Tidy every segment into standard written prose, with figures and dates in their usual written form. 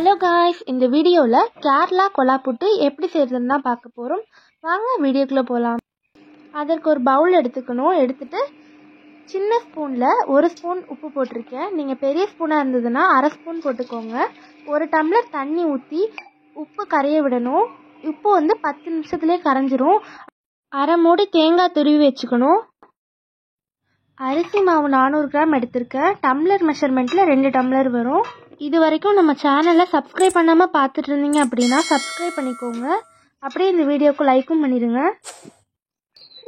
Hello guys, இந்த வீடியோவில் கேரளா கொலா புட்டு எப்படி செய்கிறதுன்னு தான் பார்க்க போகிறோம். வாங்க வீடியோக்குள்ளே போகலாம். அதற்கு ஒரு பவுல் எடுத்துக்கணும். எடுத்துகிட்டு சின்ன ஸ்பூனில் 1 ஸ்பூன் உப்பு போட்டிருக்கேன். நீங்கள் பெரிய ஸ்பூனாக இருந்ததுன்னா 1/2 ஸ்பூன் போட்டுக்கோங்க. 1 டம்ளர் தண்ணி ஊற்றி உப்பு கரைய விடணும். உப்பு 10 நிமிஷத்துலேயே கரைஞ்சிரும். 1/2 மூடி தேங்காய் துருவி வச்சுக்கணும். அரிசி மாவு 400 கிராம் எடுத்திருக்கேன். டம்ளர் மெஷர்மெண்ட்டில் 2 டம்ளர் வரும். இது வரைக்கும் நம்ம சேனலை சப்ஸ்கிரைப் பண்ணாமல் பார்த்துட்டு இருந்தீங்க அப்படின்னா சப்ஸ்கிரைப் பண்ணிக்கோங்க. அப்படியே இந்த வீடியோக்கு லைக்கும் பண்ணிடுங்க.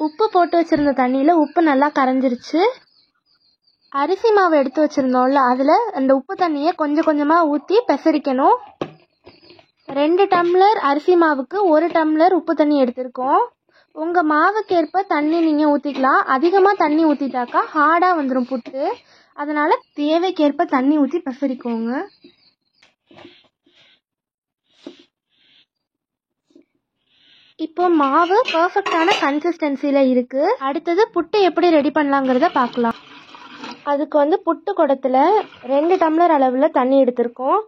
உப்பு போட்டு வச்சுருந்த தண்ணியில் உப்பு நல்லா கரைஞ்சிருச்சு. அரிசி மாவு எடுத்து வச்சுருந்தோம்ல, அதில் அந்த உப்பு தண்ணியை கொஞ்சம் கொஞ்சமாக ஊற்றி பெசரிக்கணும். 2 டம்ளர் அரிசி மாவுக்கு 1 டம்ளர் உப்பு தண்ணி எடுத்திருக்கோம். உங்கள் மாவுக்கேற்ப தண்ணி நீங்கள் ஊற்றிக்கலாம். அதிகமாக தண்ணி ஊற்றிட்டாக்கா ஹார்டாக வந்துடும் புட்டு. அதனால் தேவைக்கேற்ப தண்ணி ஊற்றி பெசரிக்கோங்க. இப்போ மாவு பர்ஃபெக்டான கன்சிஸ்டன்சியில் இருக்குது. அடுத்தது புட்டு எப்படி ரெடி பண்ணலாங்கிறத பார்க்கலாம். அதுக்கு புட்டு குடத்தில் 2 டம்ளர் அளவில் தண்ணி எடுத்திருக்கோம்.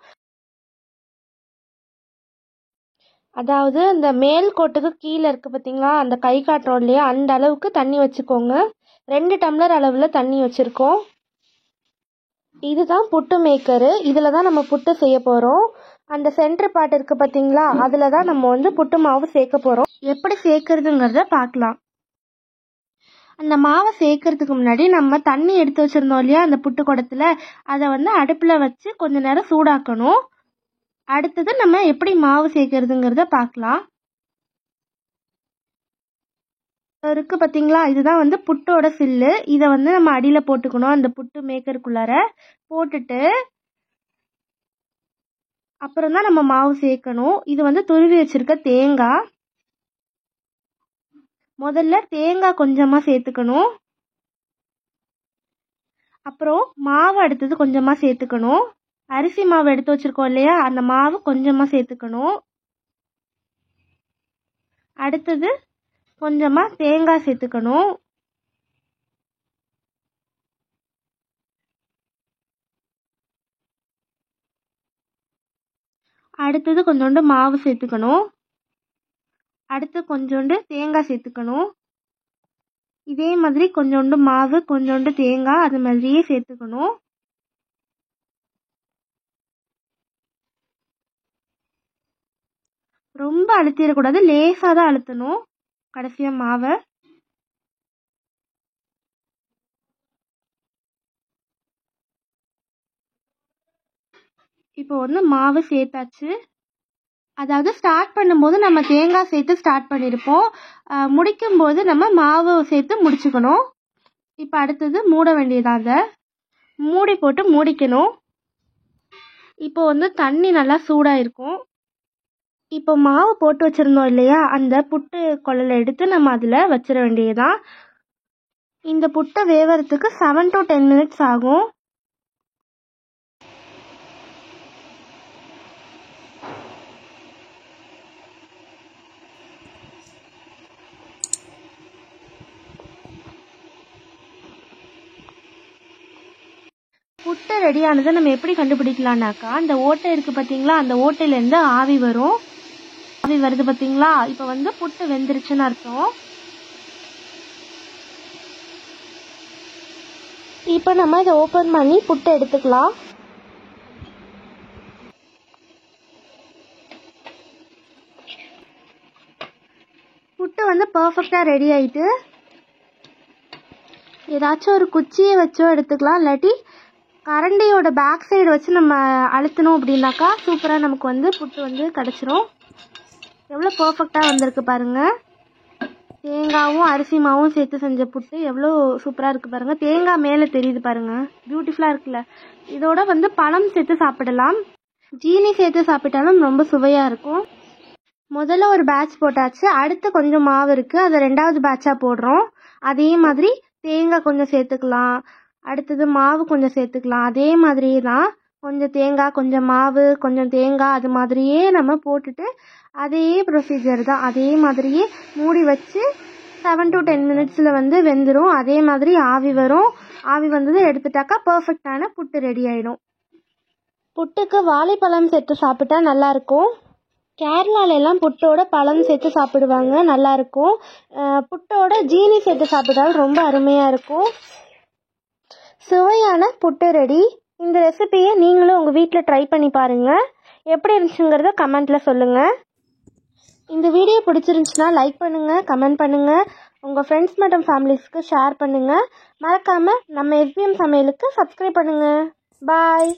அதாவது அந்த மேல் கோட்டுக்கு கீழே இருக்குது பார்த்தீங்களா, அந்த கை காட்டுறோம் இல்லையா, அந்த அளவுக்கு தண்ணி வச்சுக்கோங்க. 2 டம்ளர் அளவில் தண்ணி வச்சுருக்கோம். இதுதான் புட்டு மேக்கரு. இதில் தான் நம்ம புட்டு செய்ய போகிறோம். அந்த சென்டர் பார்ட் இருக்குது பார்த்தீங்களா, அதில் தான் நம்ம புட்டு மாவு சேர்க்க போகிறோம். எப்படி சேர்க்கறதுங்கிறத பார்க்கலாம். அந்த மாவை சேர்க்கறதுக்கு முன்னாடி நம்ம தண்ணி எடுத்து வச்சுருந்தோம் இல்லையா அந்த புட்டு குடத்தில், அதை அடுப்பில் வச்சு கொஞ்ச நேரம் சூடாக்கணும். அடுத்தது நம்ம எப்படி மாவு சேர்க்கறதுங்கிறத பார்க்கலாம். இருக்குது பார்த்தீங்களா, இதுதான் புட்டோட சில்லு. இதை நம்ம அடியில் போட்டுக்கணும். அந்த புட்டு மேக்கருக்குள்ளார போட்டுட்டு அப்புறம் தான் நம்ம மாவு சேர்க்கணும். இது துருவி வச்சிருக்க தேங்காய். முதல்ல தேங்காய் கொஞ்சமாக சேர்த்துக்கணும். அப்புறம் மாவு அடுத்தது கொஞ்சமாக சேர்த்துக்கணும். அரிசி மாவு எடுத்து வச்சிருக்கோம் இல்லையா, அந்த மாவு கொஞ்சமாக சேர்த்துக்கணும். அடுத்தது கொஞ்சமாக தேங்காய் சேர்த்துக்கணும். அடுத்தது கொஞ்சோண்டு மாவு சேர்த்துக்கணும். அடுத்து கொஞ்சோண்டு தேங்காய் சேர்த்துக்கணும். இதே மாதிரி கொஞ்சோண்டு மாவு கொஞ்சோண்டு தேங்காய் அது மாதிரியே சேர்த்துக்கணும். ரொம்ப அழுத்திடக்கூடாது, லேசாக தான் அழுத்தணும் கடைசியாக மாவை. இப்போ மாவு சேர்த்தாச்சு. அதாவது ஸ்டார்ட் பண்ணும்போது நம்ம தேங்காய் சேர்த்து ஸ்டார்ட் பண்ணியிருப்போம். முடிக்கும்போது நம்ம மாவு சேர்த்து முடிச்சுக்கணும். இப்போ அடுத்தது மூட வேண்டியதாக, அதை மூடி போட்டு மூடிக்கணும். இப்போ தண்ணி நல்லா சூடாக இருக்கும். இப்போ மாவு போட்டு வச்சுருந்தோம் இல்லையா, அந்த புட்டு குழலை எடுத்து நம்ம அதில் வச்சிட வேண்டியதுதான். இந்த புட்டை வேவறதுக்கு 7 to 10 minutes ஆகும். புட்டு ரெடியானதை நம்ம எப்படி கண்டுபிடிக்கலான்னாக்கா, அந்த ஓட்டை இருக்குது பார்த்தீங்களா, அந்த ஓட்டையிலேருந்து ஆவி வரும். ஆவி வருது பார்த்தீங்களா, இப்போ புட்டு வெந்துருச்சுன்னு அர்த்தம். இப்போ நம்ம இதை ஓப்பன் பண்ணி புட்டு எடுத்துக்கலாம். புட்டு பர்ஃபெக்டாக ரெடி ஆயிட்டு. ஏதாச்சும் ஒரு குச்சியை வச்சோ எடுத்துக்கலாம், இல்லாட்டி கரண்டியோட பேக் சைடு வச்சு நம்ம அழுத்தணும் அப்படின்னாக்கா சூப்பராக நமக்கு புட்டு கிடச்சிரும். எவ்வளோ பர்ஃபெக்டாக வந்திருக்கு பாருங்கள். தேங்காயும் அரிசி மாவும் சேர்த்து செஞ்ச புட்டு எவ்வளோ சூப்பராக இருக்குது பாருங்கள். தேங்காய் மேலே தெரியுது பாருங்கள், பியூட்டிஃபுல்லாக இருக்குல்ல. இதோட பழம் சேர்த்து சாப்பிடலாம். ஜீனி சேர்த்து சாப்பிட்டாலும் ரொம்ப சுவையாக இருக்கும். முதல்ல ஒரு பேட்ச் போட்டாச்சு. அடுத்து கொஞ்சம் மாவு இருக்குது, அதை 2வது பேட்சாக போடுறோம். அதே மாதிரி தேங்காய் கொஞ்சம் சேர்த்துக்கலாம். அடுத்தது மாவு கொஞ்சம் சேர்த்துக்கலாம். அதே மாதிரியே தான் கொஞ்சம் தேங்காய் கொஞ்சம் மாவு கொஞ்சம் தேங்காய் அது மாதிரியே நம்ம போட்டுட்டு அதே ப்ரொசீஜர் தான். அதே மாதிரியே மூடி வச்சு 7 to 10 minutesல வெந்துடும். அதே மாதிரி ஆவி வரும். ஆவி வந்தது எடுத்துட்டாக்கா பர்ஃபெக்டான புட்டு ரெடி ஆகிடும். புட்டுக்கு வாழைப்பழம் சேர்த்து சாப்பிட்டா நல்லாயிருக்கும். கேரளாலெல்லாம் புட்டோட பழம் சேர்த்து சாப்பிடுவாங்க, நல்லாயிருக்கும். புட்டோட ஜீனி சேர்த்து சாப்பிட்டாலும் ரொம்ப அருமையாக இருக்கும். சுவையான புட்டு ரெடி. இந்த ரெசிபியை நீங்களும் உங்கள் வீட்டில் ட்ரை பண்ணி பாருங்கள். எப்படி இருந்துச்சுங்கிறத கமெண்ட்டில் சொல்லுங்கள். இந்த வீடியோ பிடிச்சிருந்துச்சுன்னா லைக் பண்ணுங்கள், கமெண்ட் பண்ணுங்கள், உங்கள் ஃப்ரெண்ட்ஸ் மற்றும் ஃபேமிலிஸ்க்கு ஷேர் பண்ணுங்கள். மறக்காமல் நம்ம எஸ்பிஎம் சமையலுக்கு சப்ஸ்கிரைப் பண்ணுங்கள். பாய்.